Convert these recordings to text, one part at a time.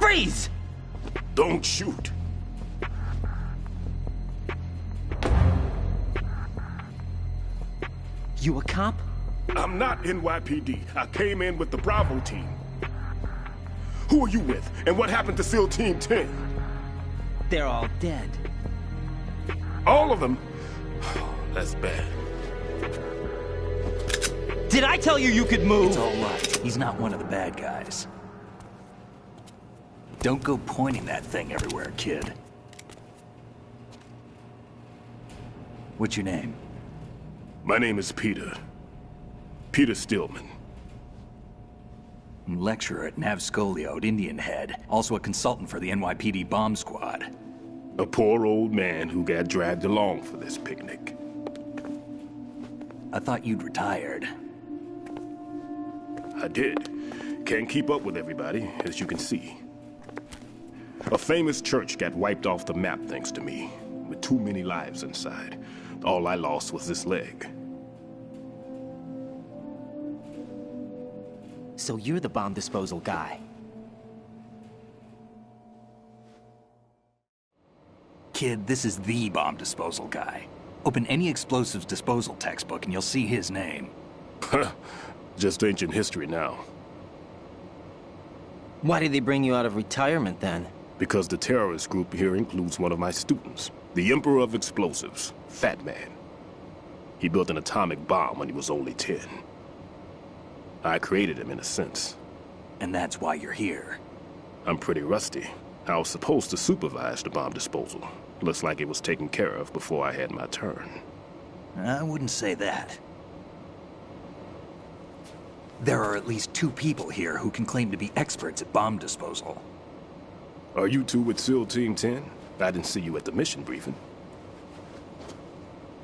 Freeze! Don't shoot. You a cop? I'm not NYPD. I came in with the Bravo team. Who are you with? And what happened to SEAL Team 10? They're all dead. All of them? That's bad. Did I tell you you could move? It's all right. He's not one of the bad guys. Don't go pointing that thing everywhere, kid. What's your name? My name is Peter. Peter Stillman. Lecturer at Navscolio at Indian Head. Also a consultant for the NYPD bomb squad. A poor old man who got dragged along for this picnic. I thought you'd retired. I did. Can't keep up with everybody, as you can see. A famous church got wiped off the map thanks to me, with too many lives inside. All I lost was this leg. So you're the bomb disposal guy. Kid, this is the bomb disposal guy. Open any explosives disposal textbook and you'll see his name. Just ancient history now. Why did they bring you out of retirement then? Because the terrorist group here includes one of my students, the Emperor of Explosives, Fat Man. He built an atomic bomb when he was only 10. I created him in a sense. And that's why you're here. I'm pretty rusty. I was supposed to supervise the bomb disposal. Looks like it was taken care of before I had my turn. I wouldn't say that. There are at least 2 people here who can claim to be experts at bomb disposal. Are you two with SEAL Team 10? I didn't see you at the mission briefing.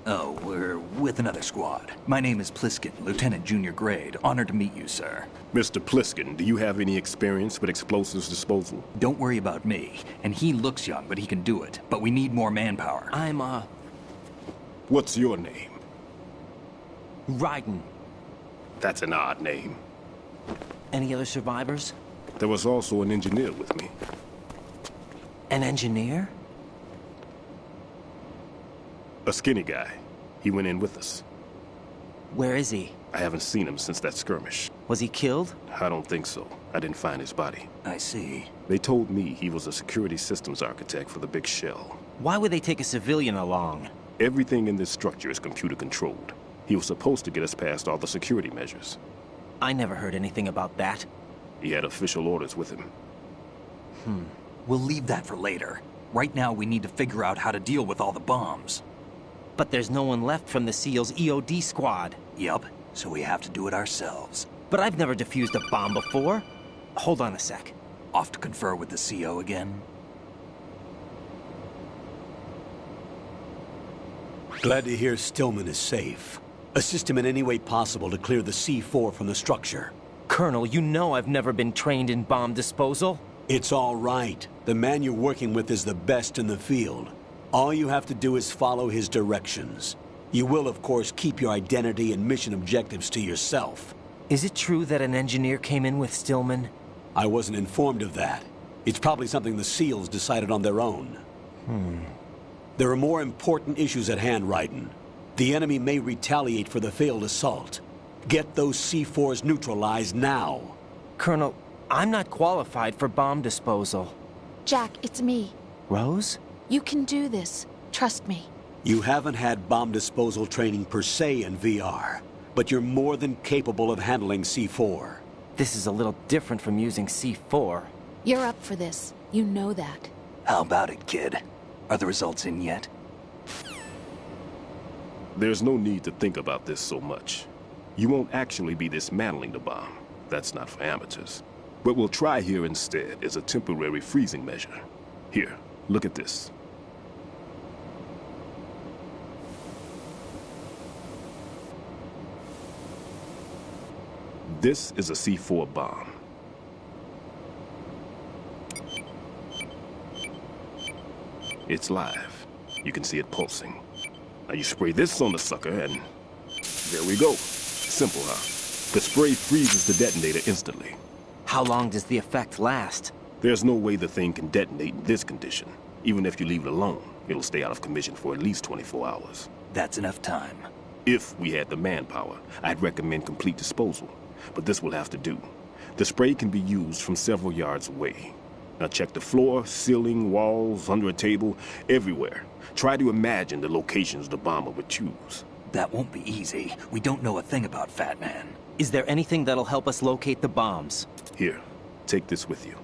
Oh, we're with another squad. My name is Pliskin, Lieutenant Junior Grade. Honored to meet you, sir. Mr. Pliskin, do you have any experience with explosives disposal? Don't worry about me. And he looks young, but he can do it. But we need more manpower. I'm, What's your name? Raiden. That's an odd name. Any other survivors? There was also an engineer with me. An engineer? A skinny guy. He went in with us. Where is he? I haven't seen him since that skirmish. Was he killed? I don't think so. I didn't find his body. I see. They told me he was a security systems architect for the big shell. Why would they take a civilian along? Everything in this structure is computer controlled. He was supposed to get us past all the security measures. I never heard anything about that. He had official orders with him. We'll leave that for later. Right now, we need to figure out how to deal with all the bombs. But there's no one left from the SEAL's EOD squad. Yup, so we have to do it ourselves. But I've never defused a bomb before. Hold on a sec. Off to confer with the CO again? Glad to hear Stillman is safe. Assist him in any way possible to clear the C4 from the structure. Colonel, you know I've never been trained in bomb disposal. It's all right. The man you're working with is the best in the field. All you have to do is follow his directions. You will, of course, keep your identity and mission objectives to yourself. Is it true that an engineer came in with Stillman? I wasn't informed of that. It's probably something the SEALs decided on their own. There are more important issues at hand, Raiden. The enemy may retaliate for the failed assault. Get those C4s neutralized now. Colonel, I'm not qualified for bomb disposal. Jack, it's me. Rose? You can do this. Trust me. You haven't had bomb disposal training per se in VR, but you're more than capable of handling C4. This is a little different from using C4. You're up for this. You know that. How about it, kid? Are the results in yet? There's no need to think about this so much. You won't actually be dismantling the bomb. That's not for amateurs. What we'll try here instead is a temporary freezing measure. Here, look at this. This is a C4 bomb. It's live. You can see it pulsing. Now you spray this on the sucker and there we go. Simple, huh? The spray freezes the detonator instantly. How long does the effect last? There's no way the thing can detonate in this condition. Even if you leave it alone, it'll stay out of commission for at least 24 hours. That's enough time. If we had the manpower, I'd recommend complete disposal. But this will have to do. The spray can be used from several yards away. Now check the floor, ceiling, walls, under a table, everywhere. Try to imagine the locations the bomber would choose. That won't be easy. We don't know a thing about Fat Man. Is there anything that'll help us locate the bombs? Here, take this with you.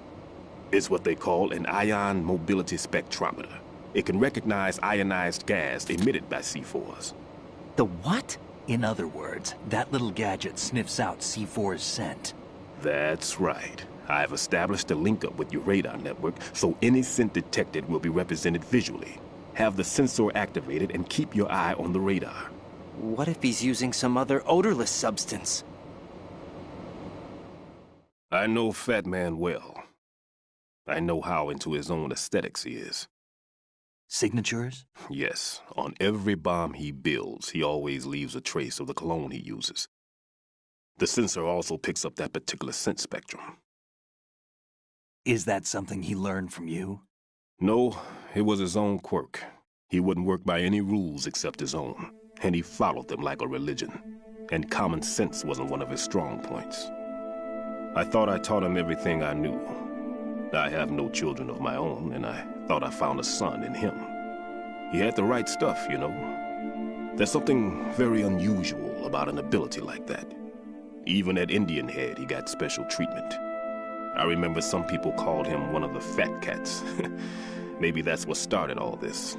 It's what they call an ion mobility spectrometer. It can recognize ionized gas emitted by C4s. The what? In other words, that little gadget sniffs out C4's scent. That's right. I've established a link-up with your radar network, so any scent detected will be represented visually. Have the sensor activated and keep your eye on the radar. What if he's using some other odorless substance? I know Fat Man well. I know how into his own aesthetics he is. Signatures? Yes, on every bomb he builds, he always leaves a trace of the cologne he uses. The sensor also picks up that particular scent spectrum. Is that something he learned from you? No, it was his own quirk. He wouldn't work by any rules except his own, and he followed them like a religion. And common sense wasn't one of his strong points. I thought I taught him everything I knew. I have no children of my own, and I thought I found a son in him. He had the right stuff, you know. There's something very unusual about an ability like that. Even at Indian Head, he got special treatment. I remember some people called him one of the fat cats. Maybe that's what started all this.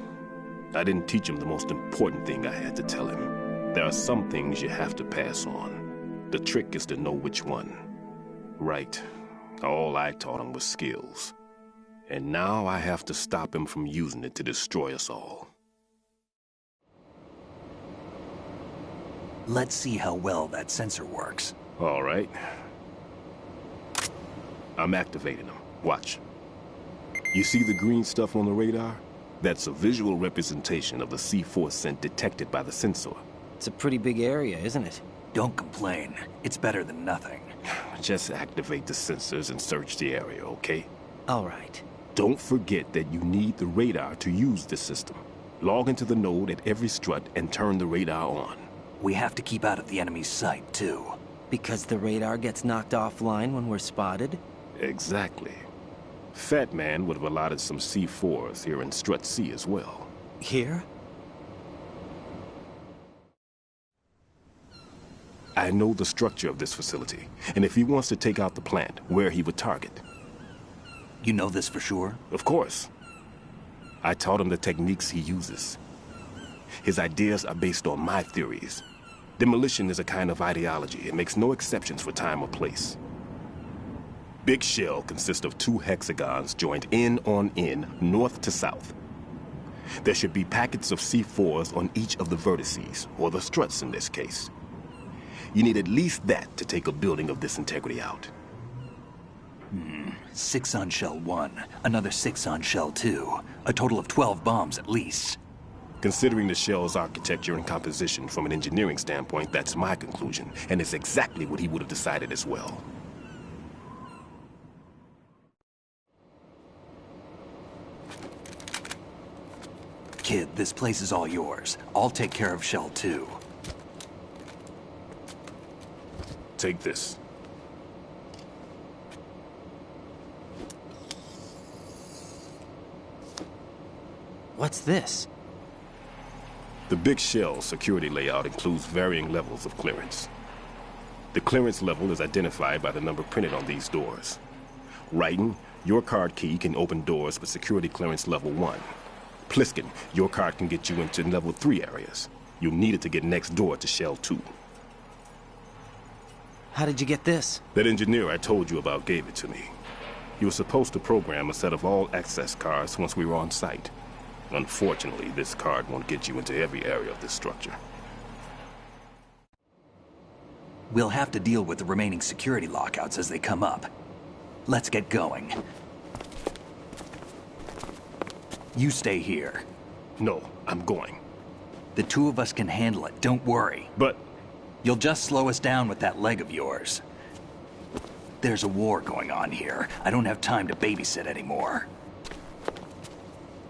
I didn't teach him the most important thing I had to tell him. There are some things you have to pass on. The trick is to know which one. Right. All I taught him was skills. And now I have to stop him from using it to destroy us all. Let's see how well that sensor works. All right. I'm activating them. Watch. You see the green stuff on the radar? That's a visual representation of the C4 scent detected by the sensor. It's a pretty big area, isn't it? Don't complain. It's better than nothing. Just activate the sensors and search the area, okay? All right. Don't forget that you need the radar to use the system. Log into the node at every strut and turn the radar on. We have to keep out of the enemy's sight, too. Because the radar gets knocked offline when we're spotted? Exactly. Fat Man would have allotted some C4s here in Strut C as well. Here? I know the structure of this facility, and if he wants to take out the plant, where he would target. You know this for sure? Of course. I taught him the techniques he uses. His ideas are based on my theories. Demolition is a kind of ideology. It makes no exceptions for time or place. Big Shell consists of 2 hexagons joined end on end, north to south. There should be packets of C4s on each of the vertices, or the struts in this case. You need at least that to take a building of this integrity out. 6 on Shell 1, another 6 on Shell 2. A total of 12 bombs at least. Considering the shell's architecture and composition from an engineering standpoint, that's my conclusion, and it's exactly what he would have decided as well. Kid, this place is all yours. I'll take care of Shell 2. Take this. What's this? The Big Shell security layout includes varying levels of clearance. The clearance level is identified by the number printed on these doors. Raiden, your card key can open doors with security clearance level 1. Pliskin, your card can get you into level 3 areas. You'll need it to get next door to Shell 2. How did you get this? That engineer I told you about gave it to me. He was supposed to program a set of all access cards once we were on site. Unfortunately, this card won't get you into every area of this structure. We'll have to deal with the remaining security lockouts as they come up. Let's get going. You stay here. No, I'm going. The two of us can handle it, don't worry. But You'll just slow us down with that leg of yours. There's a war going on here. I don't have time to babysit anymore.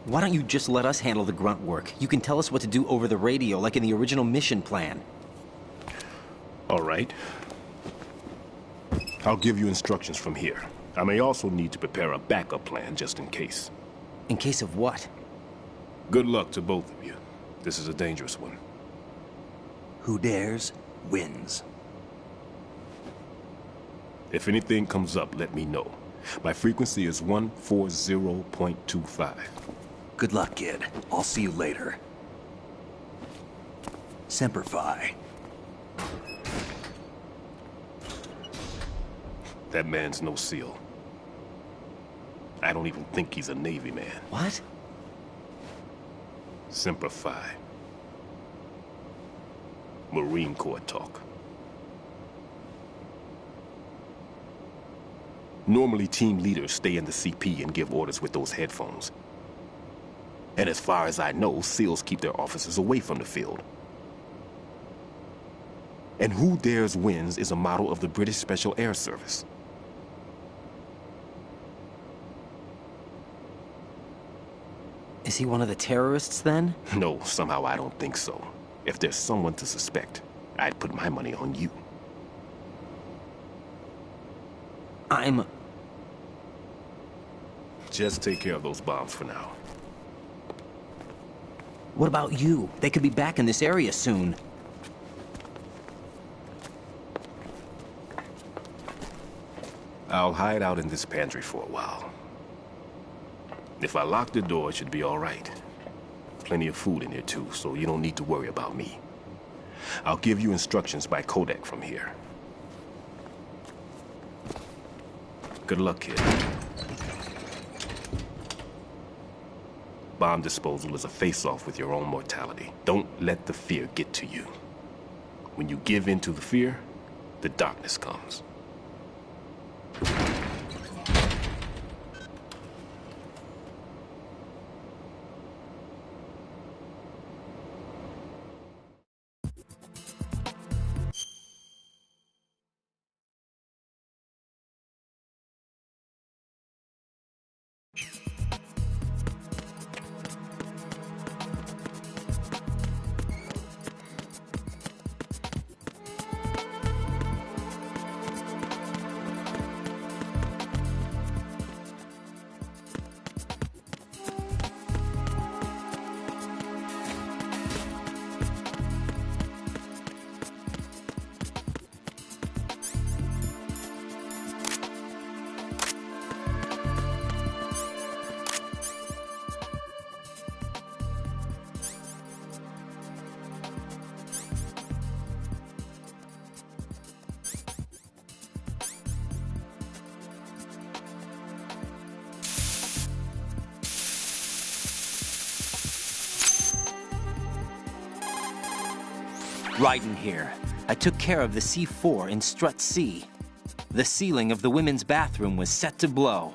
Why don't you just let us handle the grunt work? You can tell us what to do over the radio, like in the original mission plan. all right. I'll give you instructions from here. I may also need to prepare a backup plan just in case. In case of what? Good luck to both of you. This is a dangerous one. Who dares, wins. If anything comes up, let me know. My frequency is 140.25. Good luck, kid. I'll see you later. Semper Fi. That man's no SEAL. I don't even think he's a Navy man. What? Semper Fi. Marine Corps talk. Normally, team leaders stay in the CP and give orders with those headphones. And as far as I know, SEALs keep their officers away from the field. And Who Dares Wins is a model of the British Special Air Service. Is he one of the terrorists, then? No, somehow I don't think so. If there's someone to suspect, I'd put my money on you. Just take care of those bombs for now. What about you? They could be back in this area soon. I'll hide out in this pantry for a while. If I lock the door, it should be all right. Plenty of food in here too, so you don't need to worry about me. I'll give you instructions by codec from here. Good luck, kid. Bomb disposal is a face-off with your own mortality. Don't let the fear get to you. When you give in to the fear, the darkness comes. Raiden here. I took care of the C4 in Strut C. The ceiling of the women's bathroom was set to blow.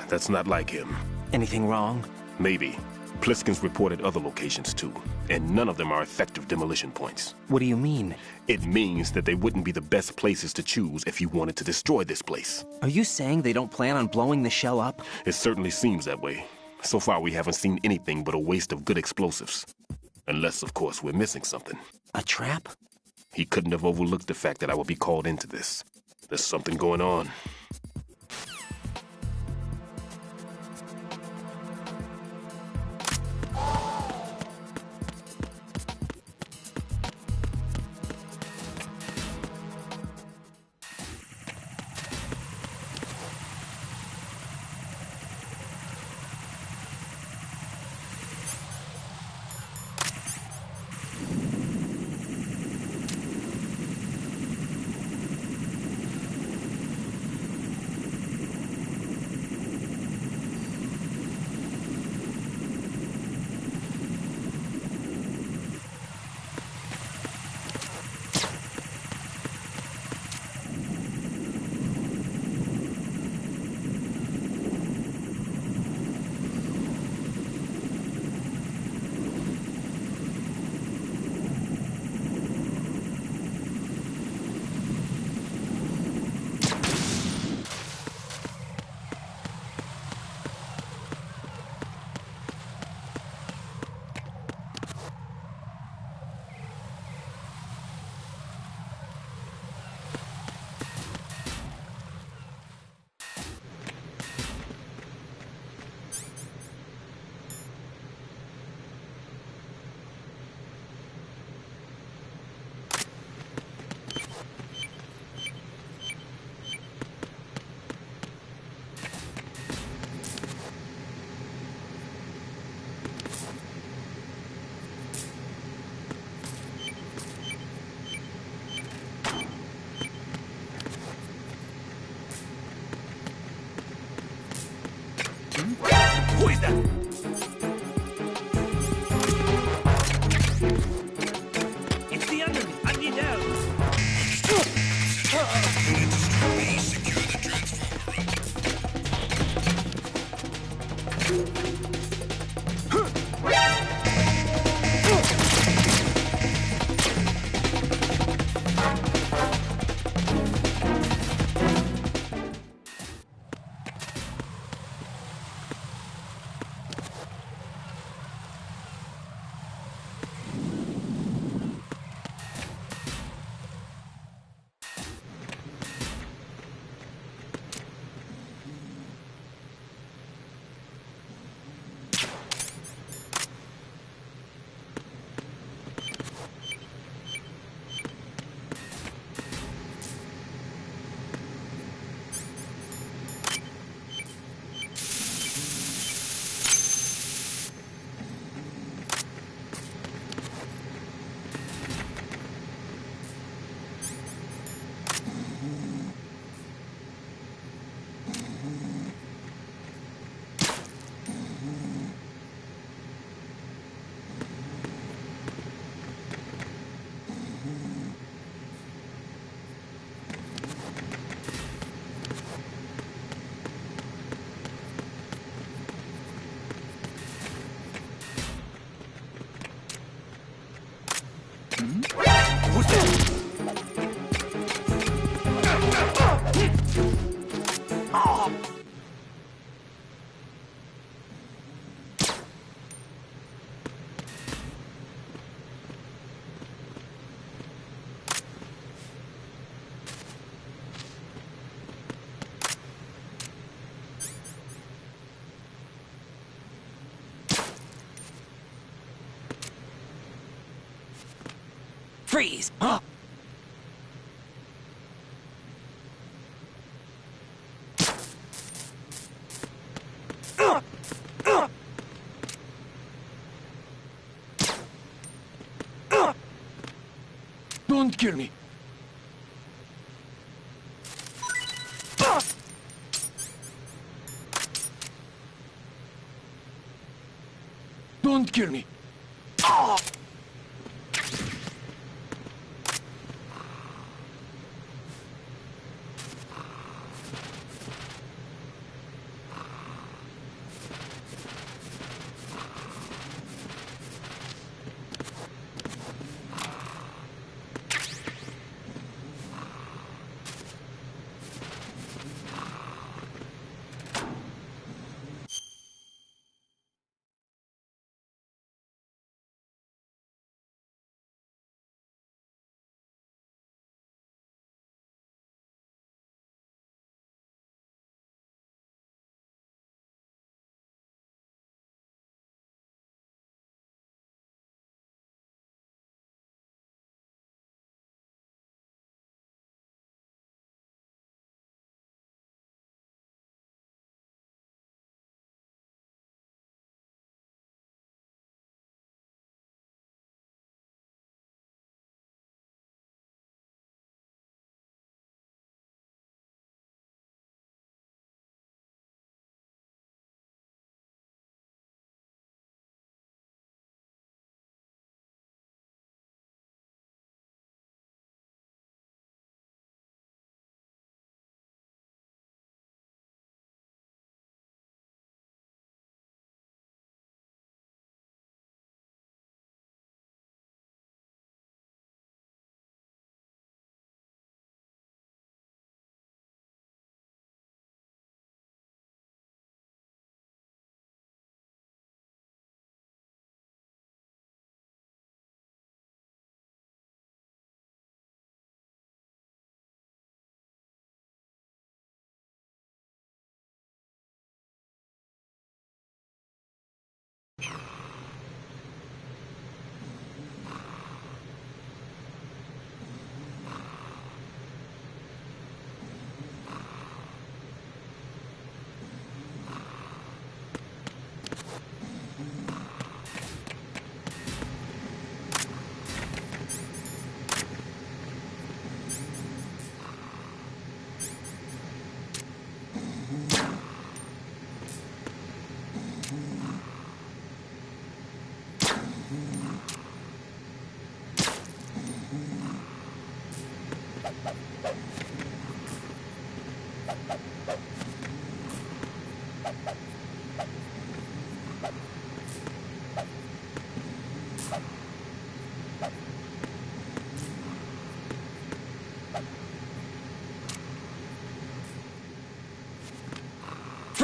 That's not like him. Anything wrong? Maybe. Pliskin's reported other locations too, and none of them are effective demolition points. What do you mean? It means that they wouldn't be the best places to choose if you wanted to destroy this place. Are you saying they don't plan on blowing the shell up? It certainly seems that way. So far, we haven't seen anything but a waste of good explosives. Unless, of course, we're missing something. A trap? He couldn't have overlooked the fact that I would be called into this. There's something going on. Who is that? It's the enemy! I need help! Who's that? Freeze! Don't kill me. Don't kill me.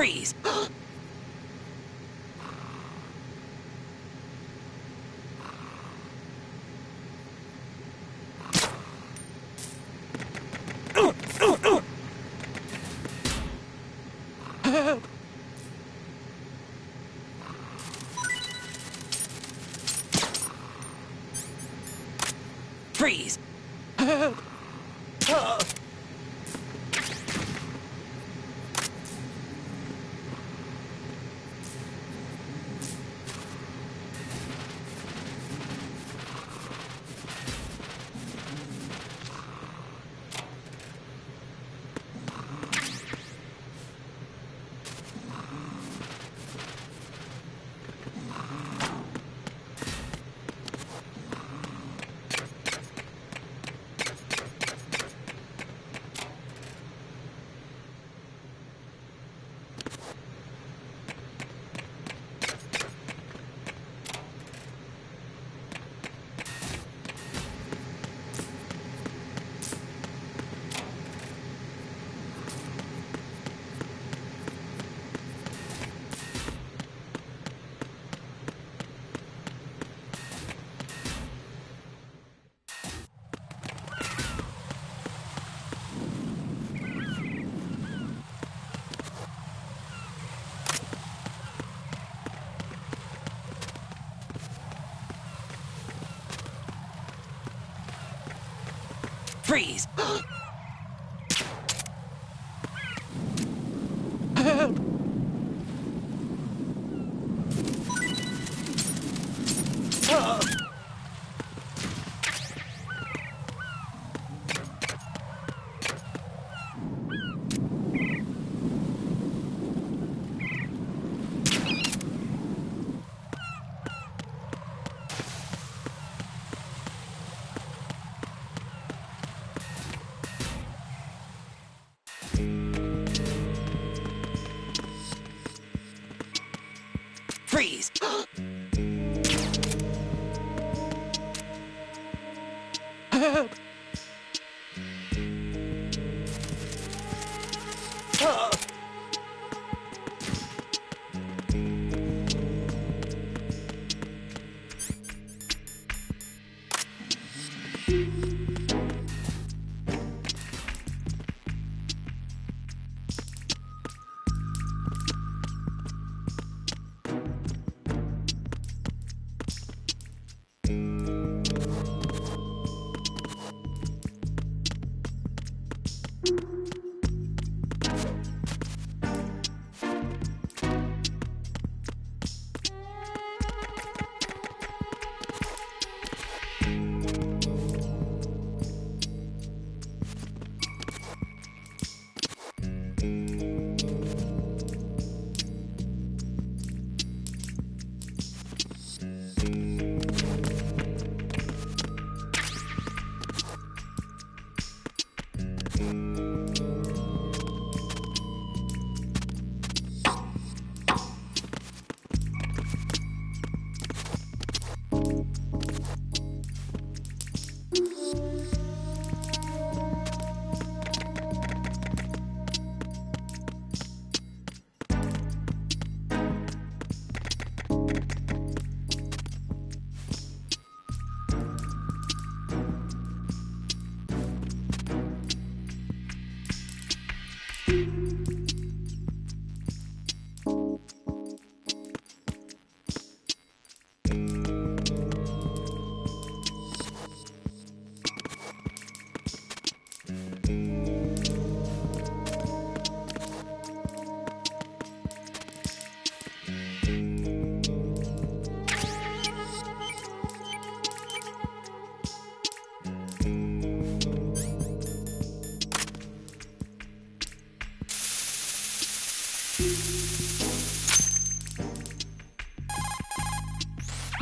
Freeze! Freeze! Freeze! Freeze!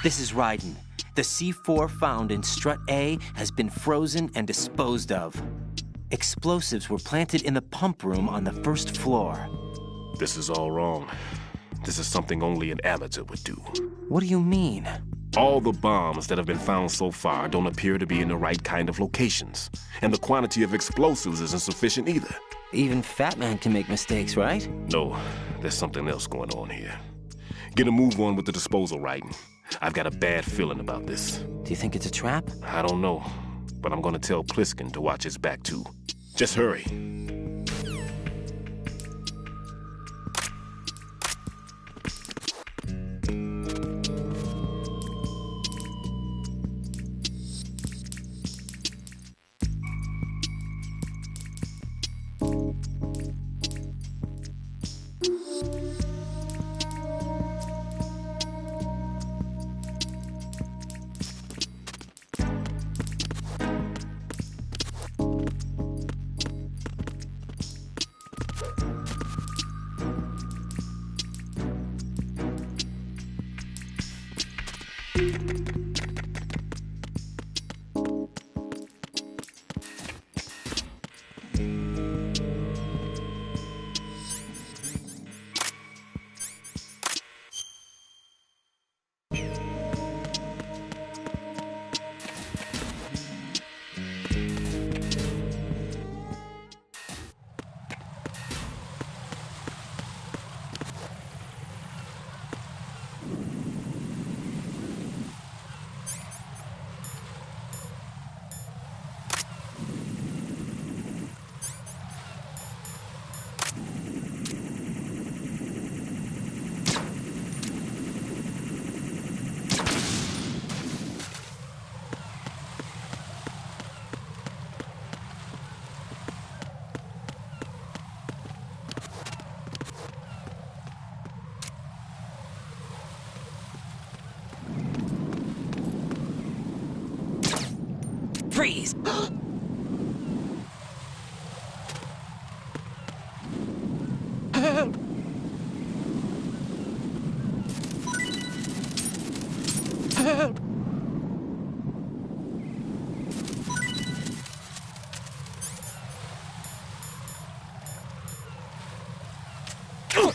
This is Raiden. The C4 found in Strut A has been frozen and disposed of. Explosives were planted in the pump room on the first floor. This is all wrong. This is something only an amateur would do. What do you mean? All the bombs that have been found so far don't appear to be in the right kind of locations. And the quantity of explosives isn't sufficient either. Even Fat Man can make mistakes, right? No, there's something else going on here. Get a move on with the disposal, Raiden. I've got a bad feeling about this. Do you think it's a trap? I don't know, but I'm gonna tell Pliskin to watch his back too. Just hurry. Freeze! Help! Help!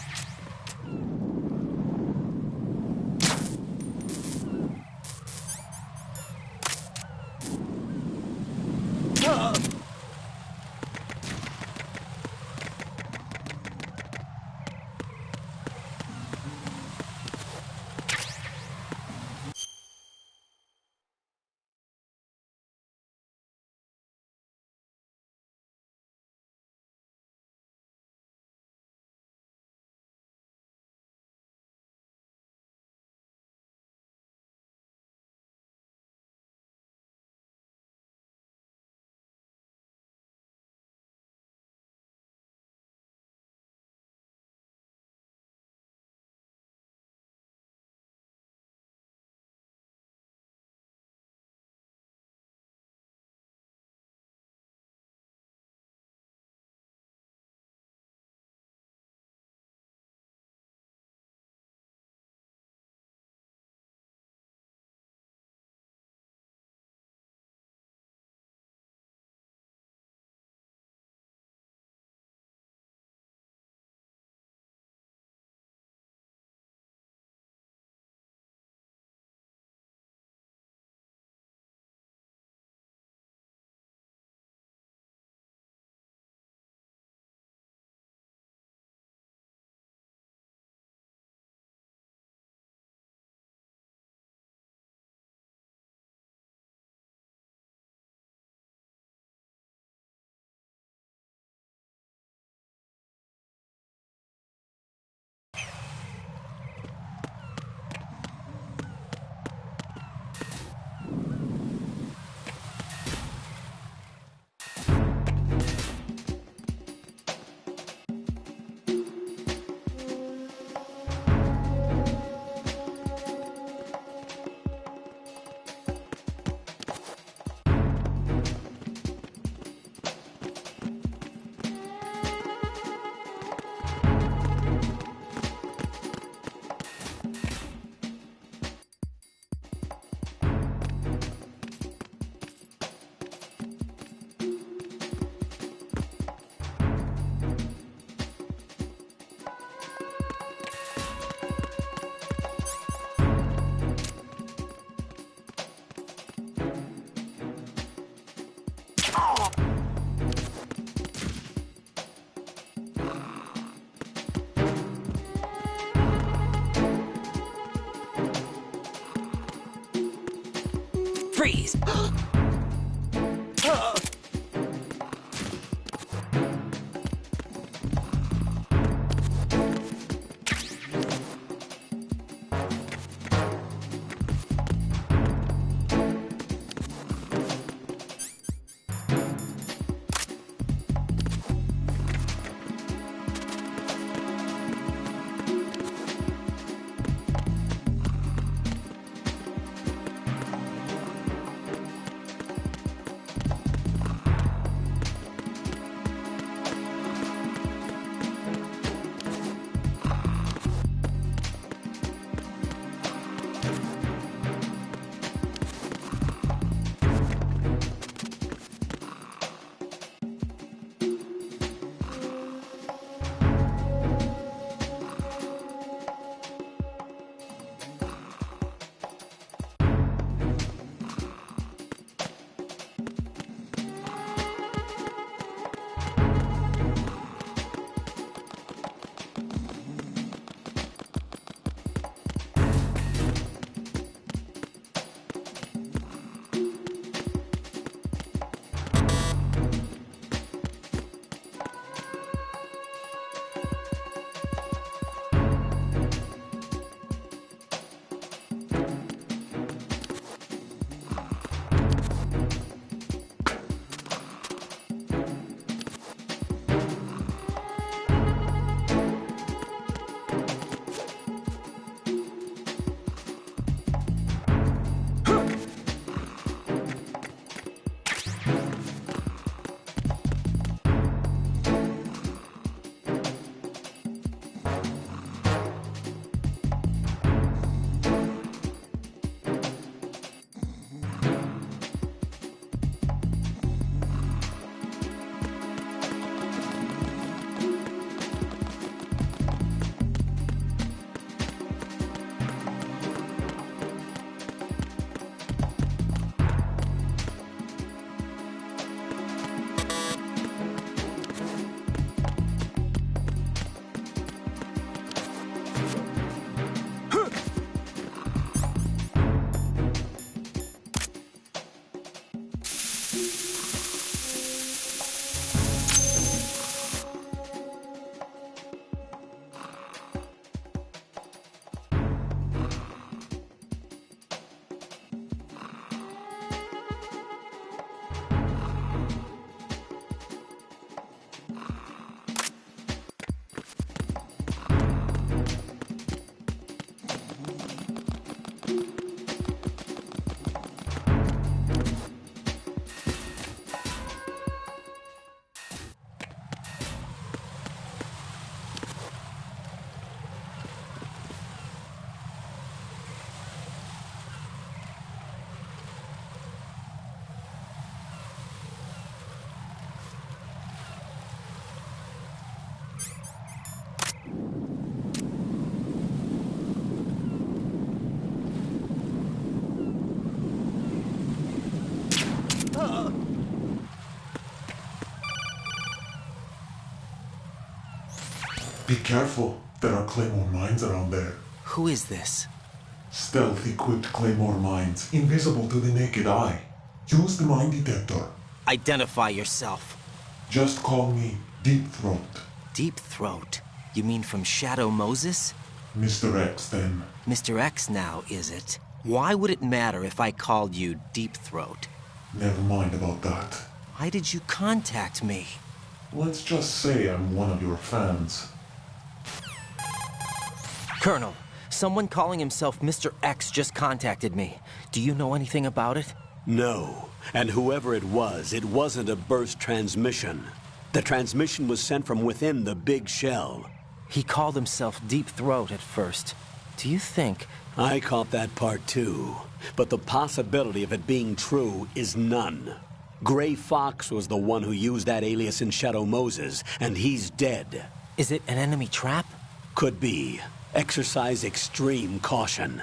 Freeze! Be careful, there are Claymore mines around there. Who is this? Stealth-equipped Claymore mines, invisible to the naked eye. Use the mine detector. Identify yourself. Just call me Deep Throat. Deep Throat? You mean from Shadow Moses? Mr. X, then. Mr. X now, is it? Why would it matter if I called you Deep Throat? Never mind about that. Why did you contact me? Let's just say I'm one of your fans. Colonel, someone calling himself Mr. X just contacted me. Do you know anything about it? No. And whoever it wasn't a burst transmission. The transmission was sent from within the big shell. He called himself Deep Throat at first. Do you think... I caught that part too. But the possibility of it being true is none. Gray Fox was the one who used that alias in Shadow Moses, and he's dead. Is it an enemy trap? Could be. Exercise extreme caution.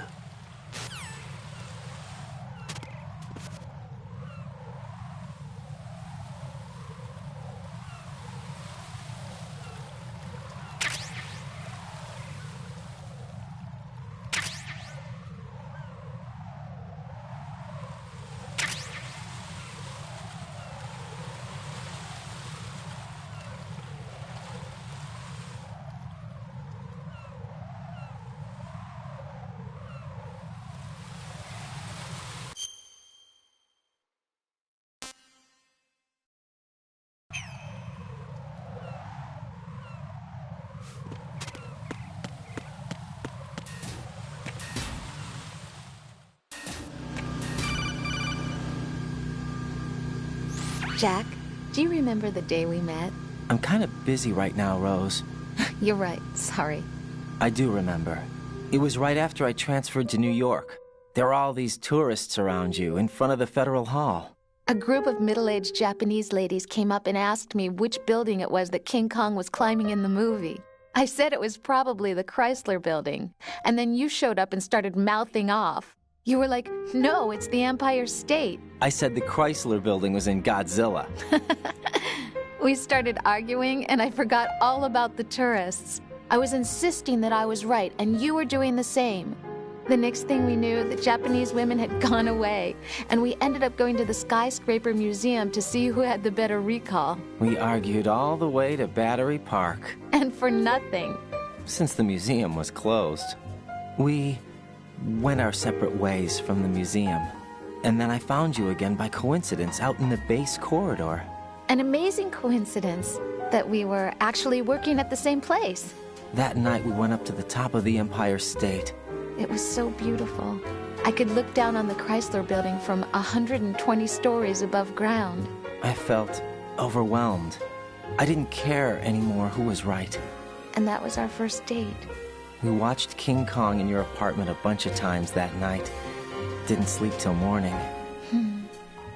Jack, do you remember the day we met? I'm kind of busy right now, Rose. You're right, sorry. I do remember. It was right after I transferred to New York. There were all these tourists around you in front of the Federal Hall. A group of middle-aged Japanese ladies came up and asked me which building it was that King Kong was climbing in the movie. I said it was probably the Chrysler Building, and then you showed up and started mouthing off. You were like, no, it's the Empire State. I said the Chrysler Building was in Godzilla. We started arguing, and I forgot all about the tourists. I was insisting that I was right, and you were doing the same. The next thing we knew, the Japanese women had gone away, and we ended up going to the Skyscraper Museum to see who had the better recall. We argued all the way to Battery Park. And for nothing. Since the museum was closed. We went our separate ways from the museum. And then I found you again by coincidence out in the base corridor. An amazing coincidence that we were actually working at the same place. That night we went up to the top of the Empire State. It was so beautiful. I could look down on the Chrysler Building from 120 stories above ground. I felt overwhelmed. I didn't care anymore who was right. And that was our first date. We watched King Kong in your apartment a bunch of times that night. Didn't sleep till morning.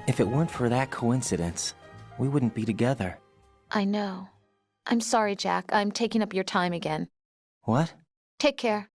If it weren't for that coincidence, we wouldn't be together. I know. I'm sorry, Jack. I'm taking up your time again. What? Take care.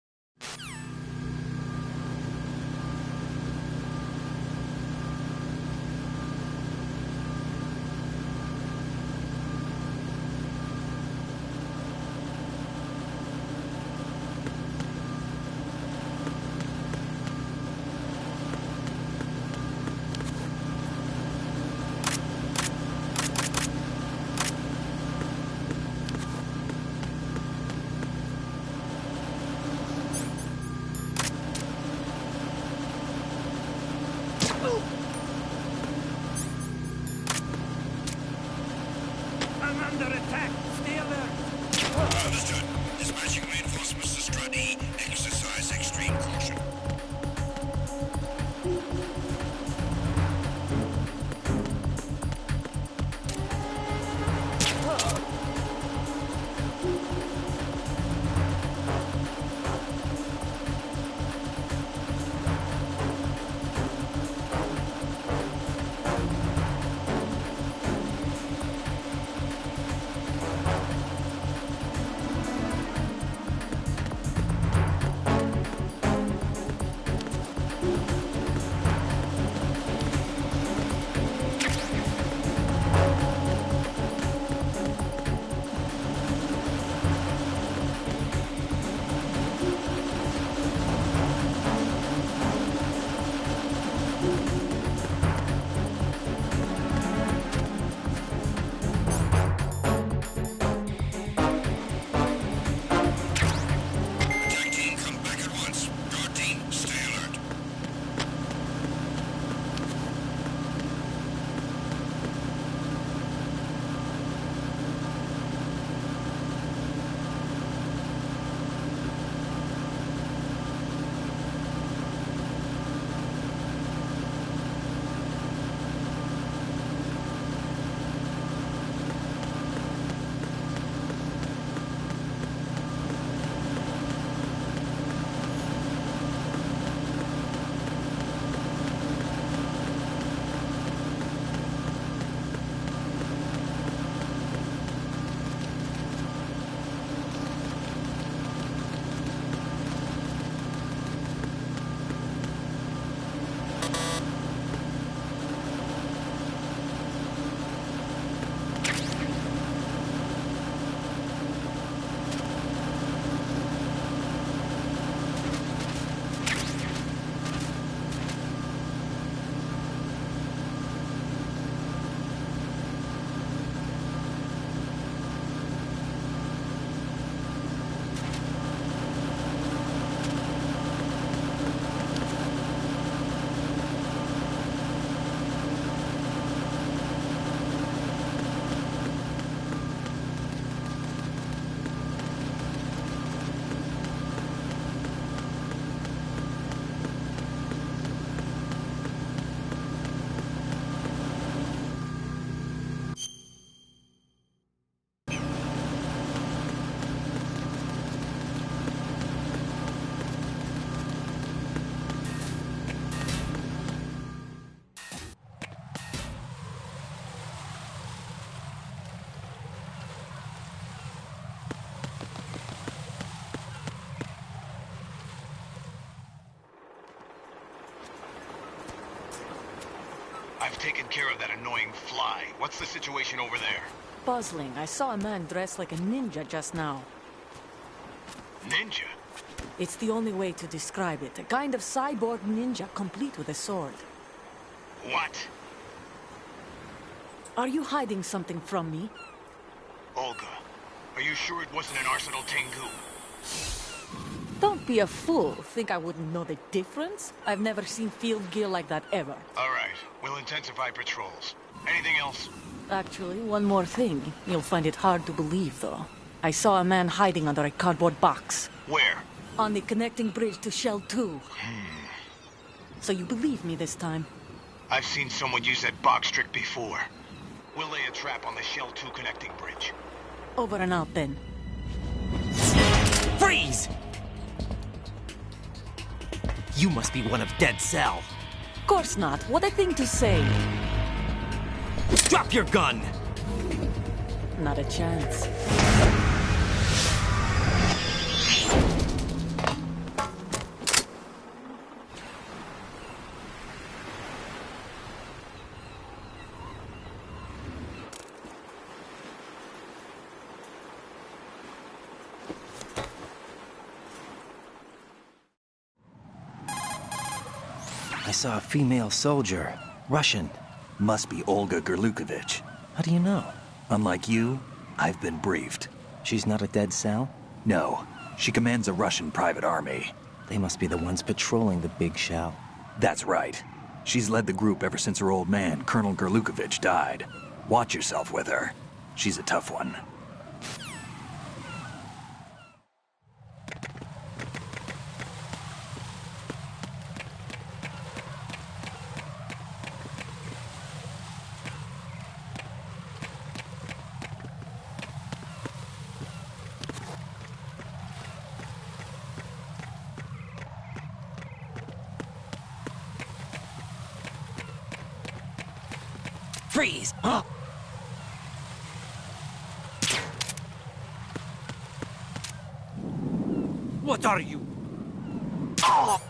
I'm under attack. Stay alert. Understood. Dispatching reinforcements to Strut E. Exercise extreme caution. taken care of that annoying fly. What's the situation over there? Puzzling. I saw a man dressed like a ninja just now. Ninja? It's the only way to describe it. A kind of cyborg ninja, complete with a sword. What? Are you hiding something from me? Olga, are you sure it wasn't an Arsenal Tengu? Don't be a fool. Think I wouldn't know the difference? I've never seen field gear like that ever. All right, we'll intensify patrols. Anything else? Actually, one more thing. You'll find it hard to believe, though. I saw a man hiding under a cardboard box. Where? On the connecting bridge to Shell 2. So you believe me this time? I've seen someone use that box trick before. We'll lay a trap on the Shell 2 connecting bridge. Over and out, then. Freeze! You must be one of Dead Cell. Course not. What a thing to say. Drop your gun! Not a chance. I saw a female soldier. Russian. Must be Olga Gurlukovich. How do you know? Unlike you, I've been briefed. She's not a Dead Cell? No. She commands a Russian private army. They must be the ones patrolling the big shell. That's right. She's led the group ever since her old man, Colonel Gurlukovich, died. Watch yourself with her. She's a tough one. Freeze! Huh? What are you? Oh!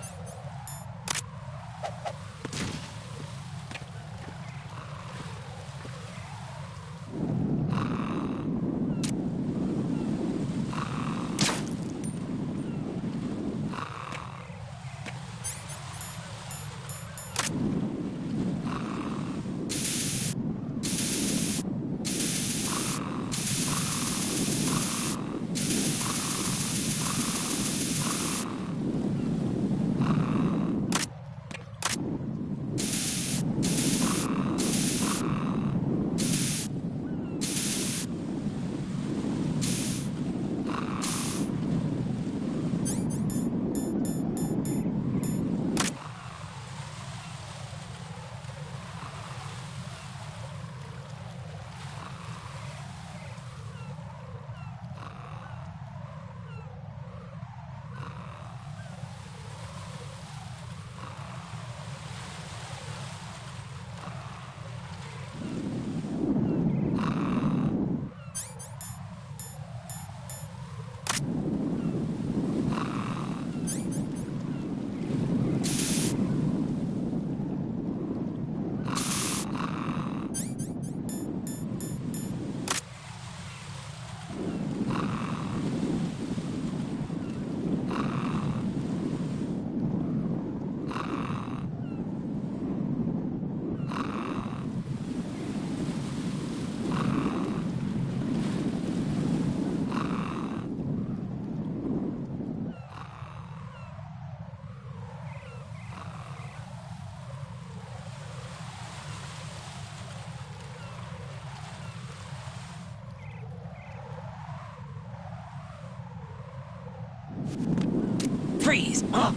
Freeze! Huh?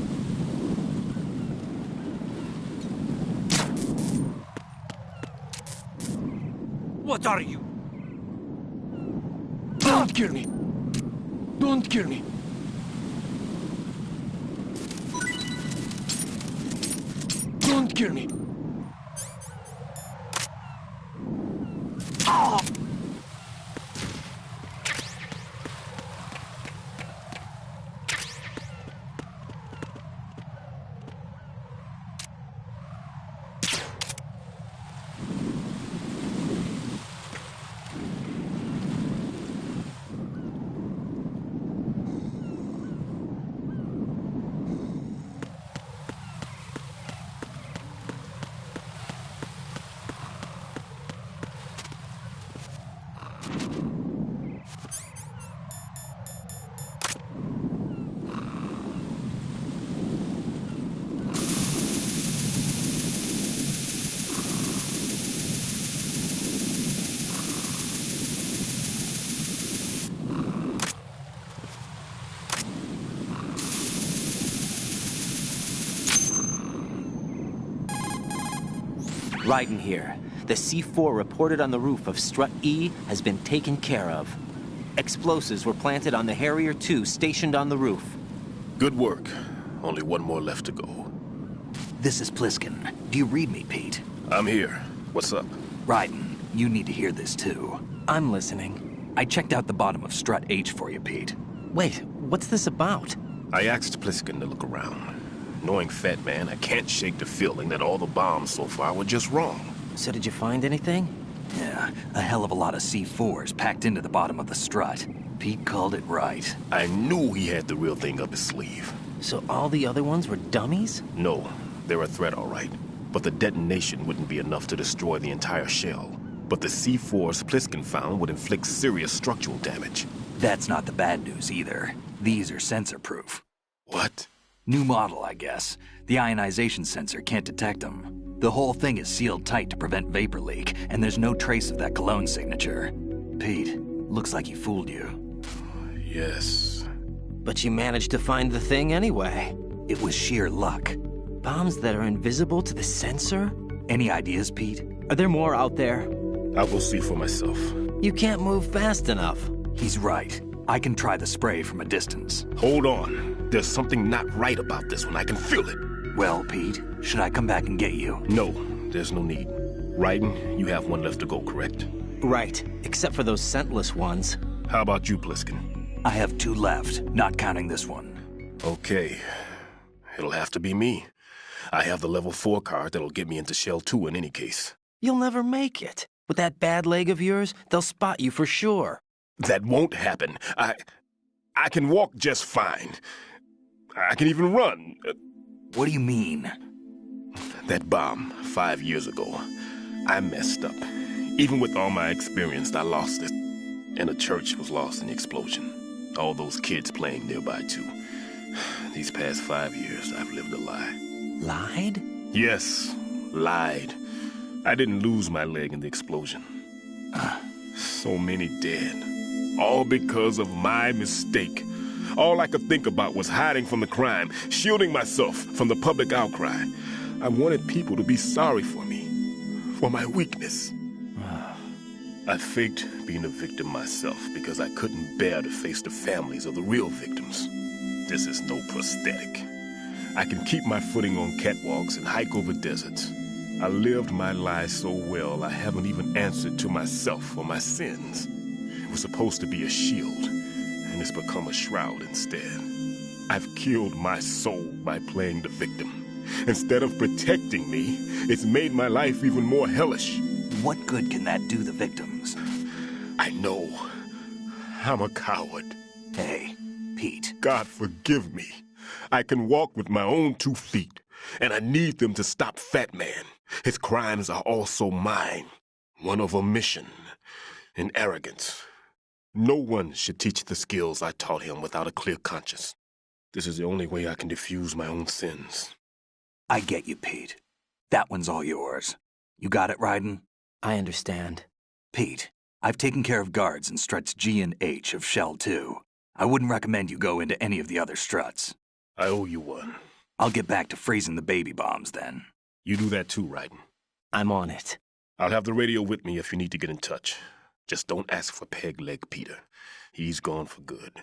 What are you? Don't kill me! Don't kill me! Don't kill me! Oh! Raiden here. The C4 reported on the roof of Strut E has been taken care of. Explosives were planted on the Harrier 2 stationed on the roof. Good work. Only one more left to go. This is Pliskin. Do you read me, Pete? I'm here. What's up? Raiden, you need to hear this too. I'm listening. I checked out the bottom of Strut H for you, Pete. Wait, what's this about? I asked Pliskin to look around. Knowing Fat Man, I can't shake the feeling that all the bombs so far were just wrong. So did you find anything? Yeah, a hell of a lot of C4s packed into the bottom of the strut. Pete called it right. I knew he had the real thing up his sleeve. So all the other ones were dummies? No, they're a threat, all right. But the detonation wouldn't be enough to destroy the entire shell. But the C4s Pliskin found would inflict serious structural damage. That's not the bad news either. These are sensor-proof. What? New model, I guess. The ionization sensor can't detect them. The whole thing is sealed tight to prevent vapor leak, and there's no trace of that cologne signature. Pete, looks like he fooled you. Yes. But you managed to find the thing anyway. It was sheer luck. Bombs that are invisible to the sensor? Any ideas, Pete? Are there more out there? I'll go see for myself. You can't move fast enough. He's right. I can try the spray from a distance. Hold on. There's something not right about this one. I can feel it. Well, Pete, should I come back and get you? No, there's no need. Raiden, you have one left to go, correct? Right, except for those scentless ones. How about you, Pliskin? I have 2 left, not counting this one. Okay. It'll have to be me. I have the level 4 card that'll get me into Shell 2 in any case. You'll never make it. With that bad leg of yours, they'll spot you for sure. That won't happen. I can walk just fine. I can even run. What do you mean? That bomb, 5 years ago. I messed up. Even with all my experience, I lost it. And the church was lost in the explosion. All those kids playing nearby, too. These past 5 years, I've lived a lie. Lied? Yes, lied. I didn't lose my leg in the explosion. So many dead. All because of my mistake. All I could think about was hiding from the crime, shielding myself from the public outcry. I wanted people to be sorry for me, for my weakness. I faked being a victim myself because I couldn't bear to face the families of the real victims. This is no prosthetic. I can keep my footing on catwalks and hike over deserts. I lived my life so well I haven't even answered to myself for my sins. It was supposed to be a shield, and it's become a shroud instead. I've killed my soul by playing the victim. Instead of protecting me, it's made my life even more hellish. What good can that do the victims? I know. I'm a coward. Hey, Pete. God forgive me. I can walk with my own 2 feet, and I need them to stop Fat Man. His crimes are also mine. One of omission and arrogance. No one should teach the skills I taught him without a clear conscience. This is the only way I can diffuse my own sins. I get you, Pete. That one's all yours. You got it, Raiden? I understand. Pete, I've taken care of guards in struts G and H of Shell 2. I wouldn't recommend you go into any of the other struts. I owe you one. I'll get back to freezing the baby bombs then. You do that too, Raiden. I'm on it. I'll have the radio with me if you need to get in touch. Just don't ask for Peg Leg Peter. He's gone for good.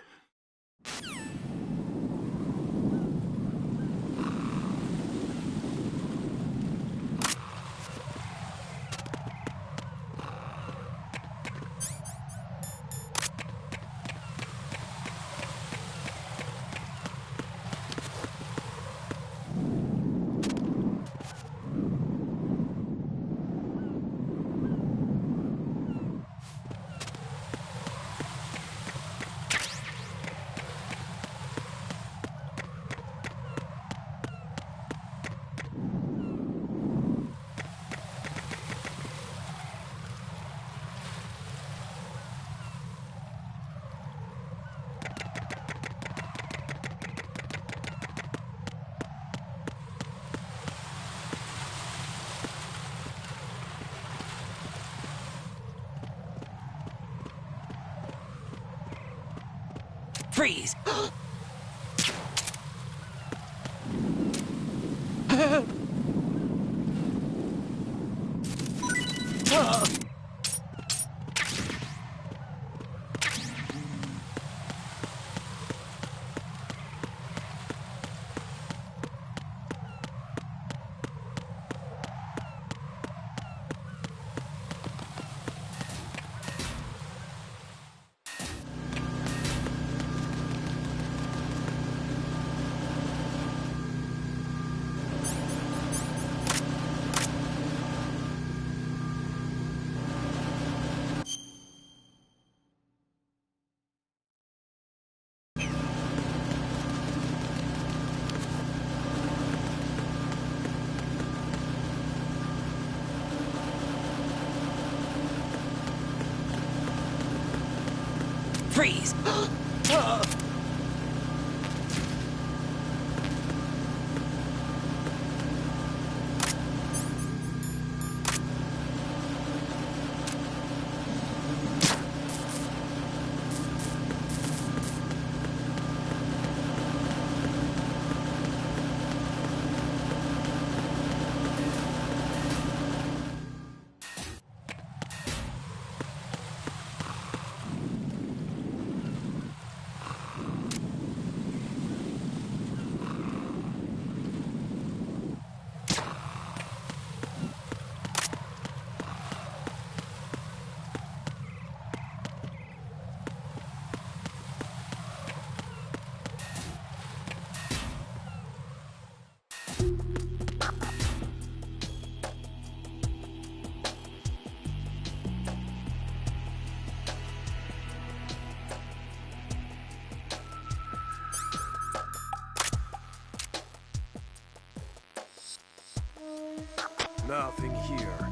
Freeze! Freeze! Nothing here.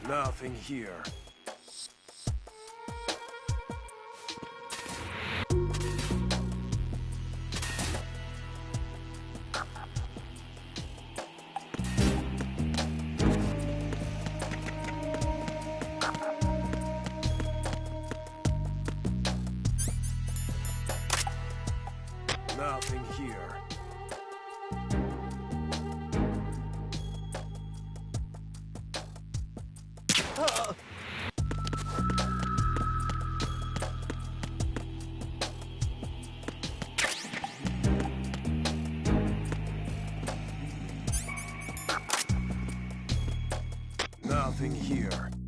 Nothing here. Nothing here. Nothing here.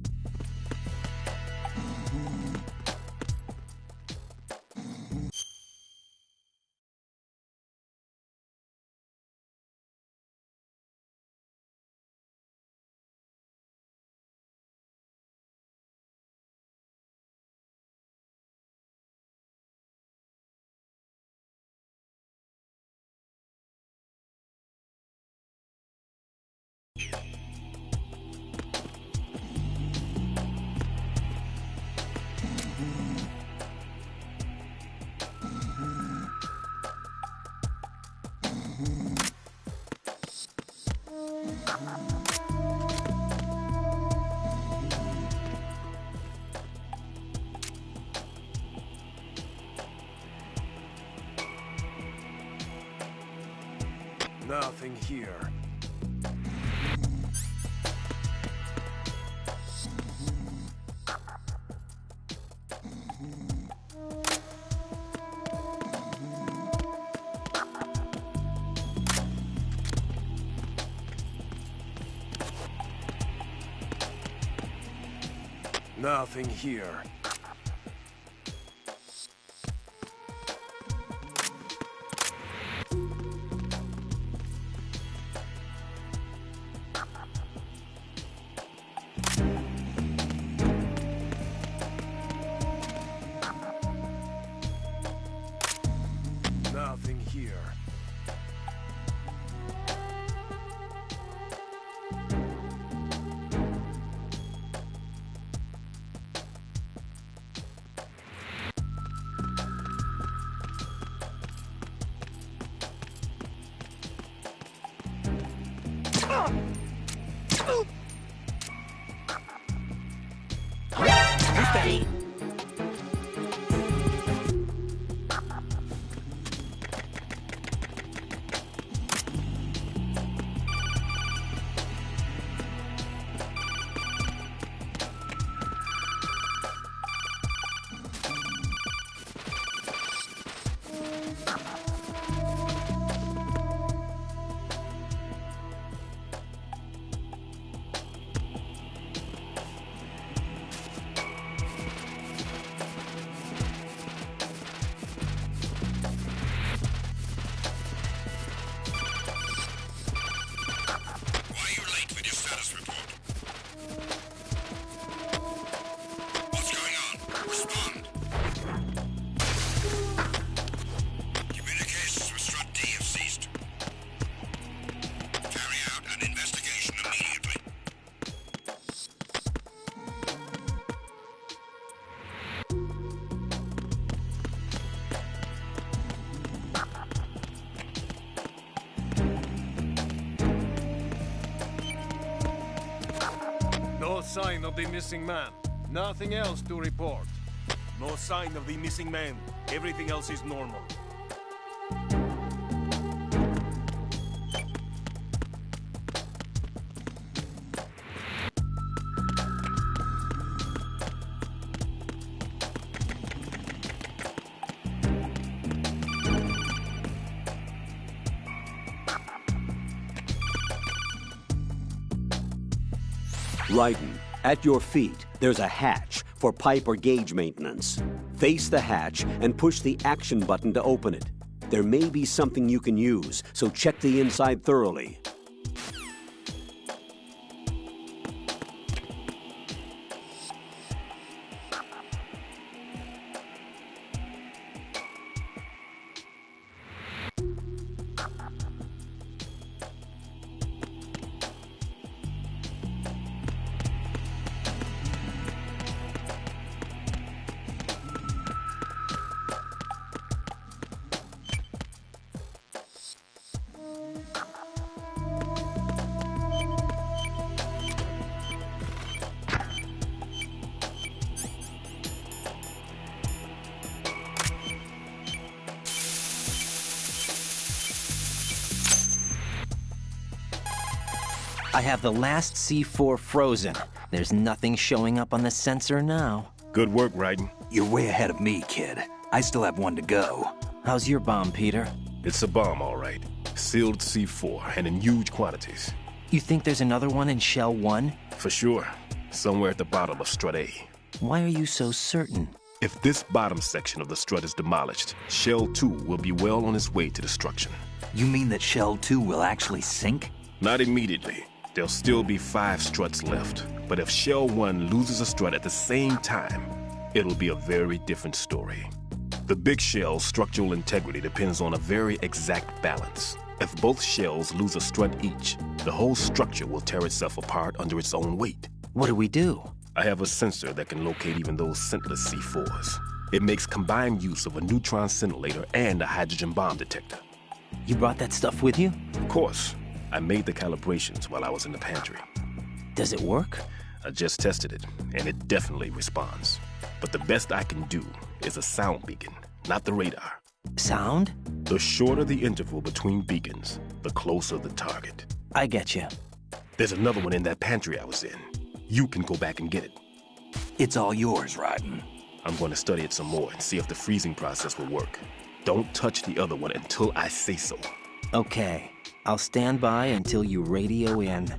Nothing here. Nothing here. Nothing here. Steady. sign of the missing man. Nothing else to report. No sign of the missing man. Everything else is normal. Raiden, at your feet, there's a hatch for pipe or gauge maintenance. Face the hatch and push the action button to open it. There may be something you can use, so check the inside thoroughly. I have the last C4 frozen. There's nothing showing up on the sensor now. Good work, Raiden. You're way ahead of me, kid. I still have one to go. How's your bomb, Peter? It's a bomb, all right. Sealed C4, and in huge quantities. You think there's another one in Shell 1? For sure. Somewhere at the bottom of Strut A. Why are you so certain? If this bottom section of the strut is demolished, Shell 2 will be well on its way to destruction. You mean that Shell 2 will actually sink? Not immediately. There'll still be 5 struts left. But if Shell 1 loses a strut at the same time, it'll be a very different story. The big shell's structural integrity depends on a very exact balance. If both shells lose a strut each, the whole structure will tear itself apart under its own weight. What do we do? I have a sensor that can locate even those scentless C4s. It makes combined use of a neutron scintillator and a hydrogen bomb detector. You brought that stuff with you? Of course. I made the calibrations while I was in the pantry. Does it work? I just tested it, and it definitely responds. But the best I can do is a sound beacon, not the radar. Sound? The shorter the interval between beacons, the closer the target. I get you. There's another one in that pantry I was in. You can go back and get it. It's all yours, Raiden. I'm going to study it some more and see if the freezing process will work. Don't touch the other one until I say so. Okay. I'll stand by until you radio in.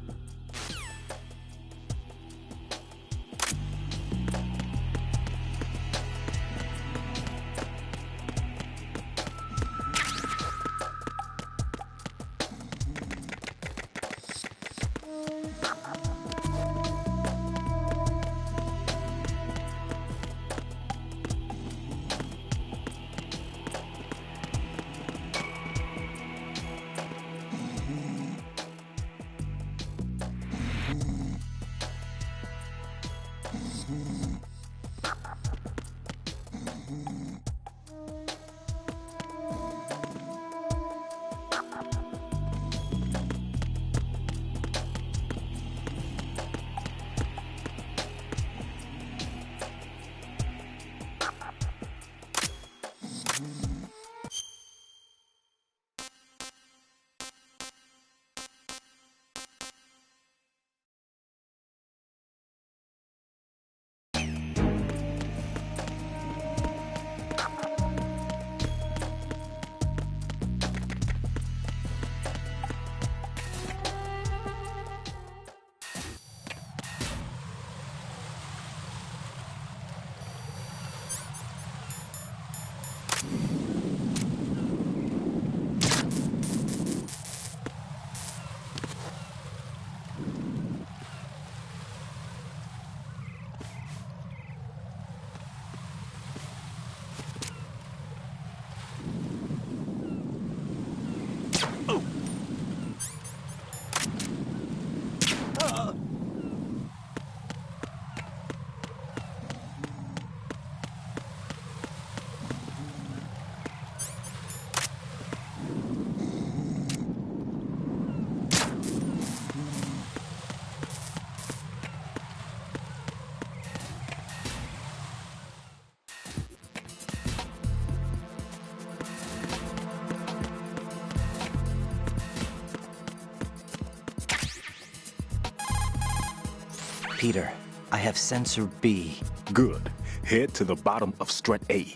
Peter, I have Sensor B. Good. Head to the bottom of Strut A.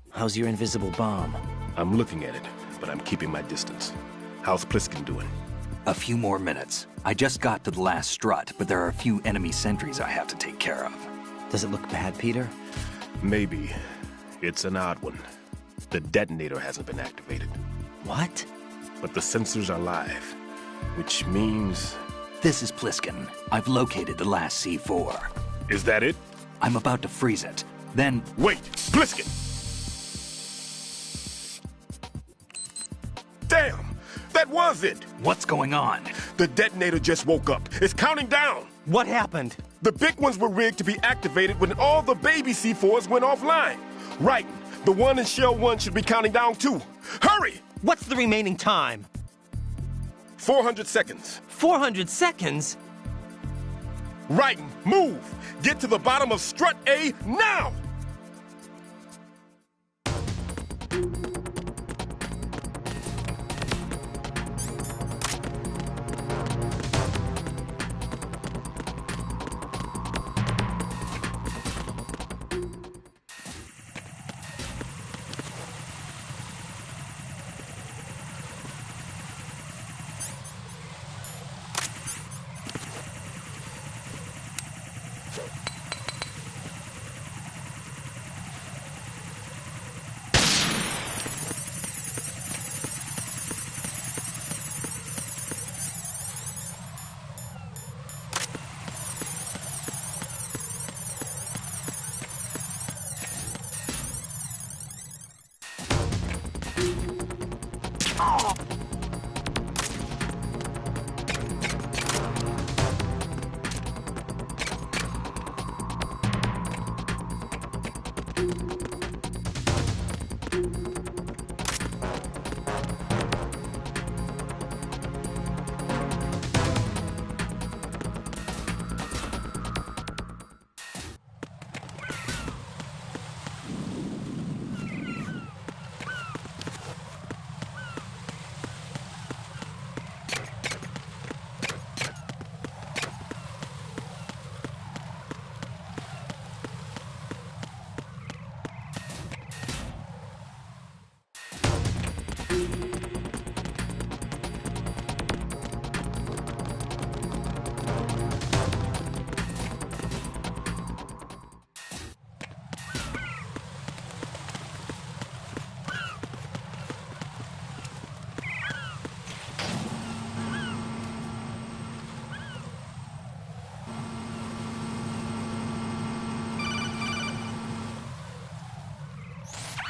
How's your invisible bomb? I'm looking at it, but I'm keeping my distance. How's Pliskin doing? A few more minutes. I just got to the last strut, but there are a few enemy sentries I have to take care of. Does it look bad, Peter? Maybe. It's an odd one. The detonator hasn't been activated. What? But the sensors are live, which means... This is Pliskin. I've located the last C4. Is that it? I'm about to freeze it. Then... Wait! Pliskin! Damn! That was it! What's going on? The detonator just woke up. It's counting down! What happened? The big ones were rigged to be activated when all the baby C4s went offline. Right. The one in Shell 1 should be counting down too. Hurry! What's the remaining time? 400 seconds. 400 seconds? Right. Move! Get to the bottom of Strut A now!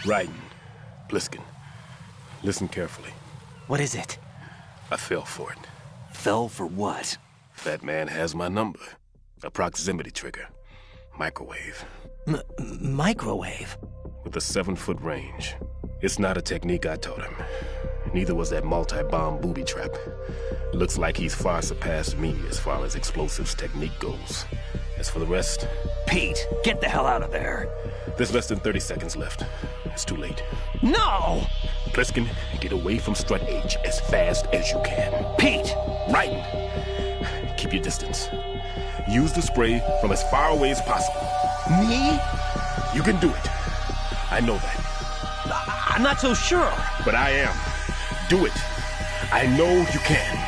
Raiden, Pliskin, listen carefully. What is it? I fell for it. Fell for what? That man has my number. A proximity trigger. Microwave. Microwave? With a 7-foot range. It's not a technique I taught him. Neither was that multi-bomb booby trap. Looks like he's far surpassed me as far as explosives technique goes. As for the rest... Pete, get the hell out of there. There's less than 30 seconds left. It's too late. No! Pliskin, get away from Strut H as fast as you can. Pete! Raiden! Keep your distance. Use the spray from as far away as possible. Me? You can do it. I know that. I'm not so sure. But I am. Do it. I know you can.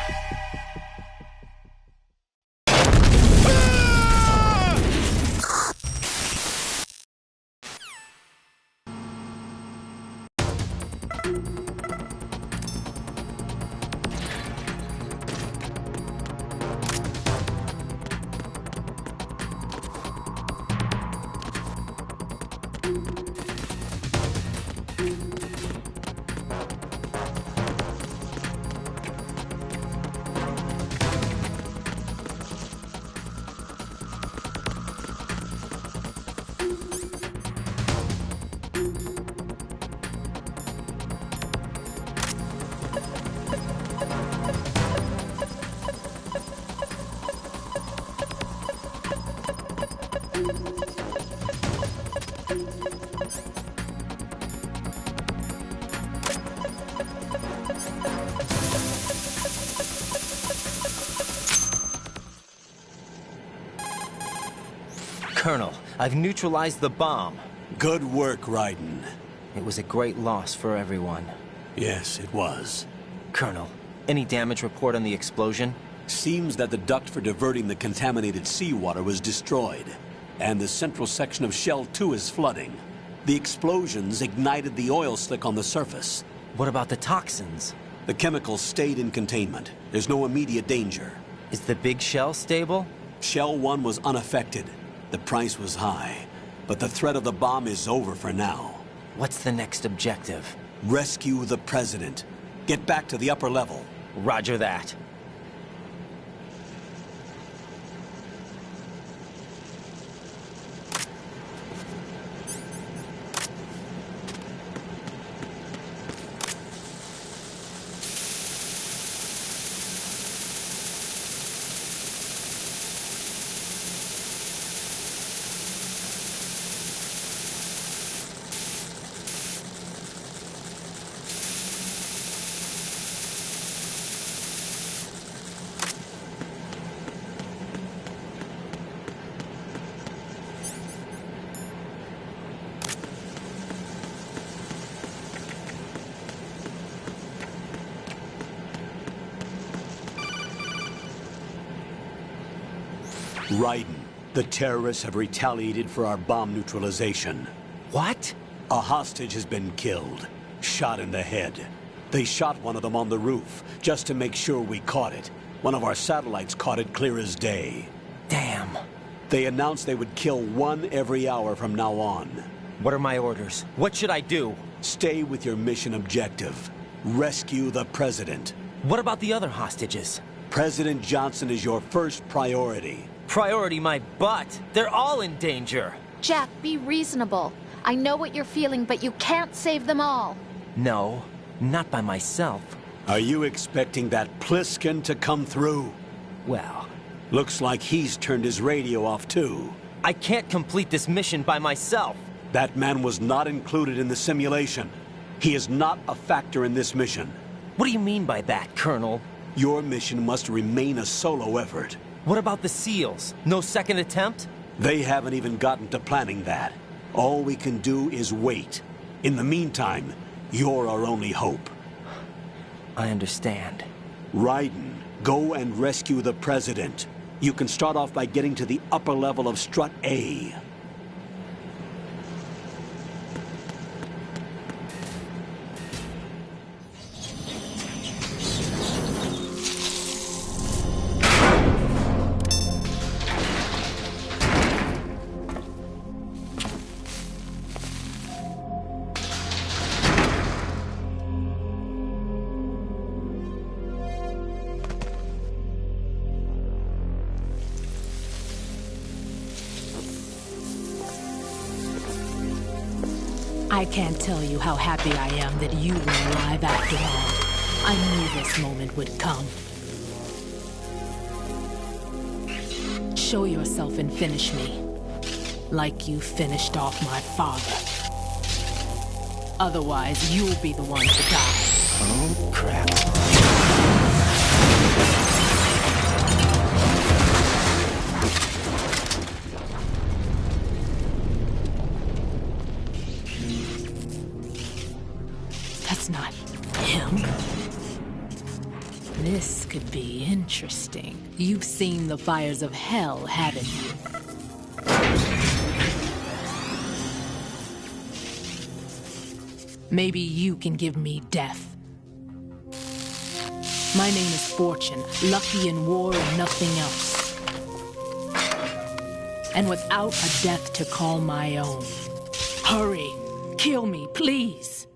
Colonel, I've neutralized the bomb. Good work, Raiden. It was a great loss for everyone. Yes, it was. Colonel, any damage report on the explosion? Seems that the duct for diverting the contaminated seawater was destroyed, and the central section of Shell 2 is flooding. The explosions ignited the oil slick on the surface. What about the toxins? The chemicals stayed in containment. There's no immediate danger. Is the big shell stable? Shell 1 was unaffected. The price was high, but the threat of the bomb is over for now. What's the next objective? Rescue the President. Get back to the upper level. Roger that. Raiden, the terrorists have retaliated for our bomb neutralization. What? A hostage has been killed, shot in the head. They shot one of them on the roof, just to make sure we caught it. One of our satellites caught it clear as day. Damn. They announced they would kill one every hour from now on. What are my orders? What should I do? Stay with your mission objective. Rescue the President. What about the other hostages? President Johnson is your first priority. Priority my butt. They're all in danger. Jack, be reasonable. I know what you're feeling, but you can't save them all. No, not by myself. Are you expecting that Pliskin to come through? Well, looks like he's turned his radio off too. I can't complete this mission by myself. That man was not included in the simulation. He is not a factor in this mission. What do you mean by that, Colonel? Your mission must remain a solo effort. What about the SEALs? No second attempt? They haven't even gotten to planning that. All we can do is wait. In the meantime, you're our only hope. I understand. Raiden, go and rescue the President. You can start off by getting to the upper level of Strut A. I can't tell you how happy I am that you were alive after all. I knew this moment would come. Show yourself and finish me. Like you finished off my father. Otherwise, you'll be the one to die. Oh, crap. That's not him. This could be interesting. You've seen the fires of hell, haven't you? Maybe you can give me death. My name is Fortune, lucky in war and nothing else. And without a death to call my own. Hurry, kill me, please.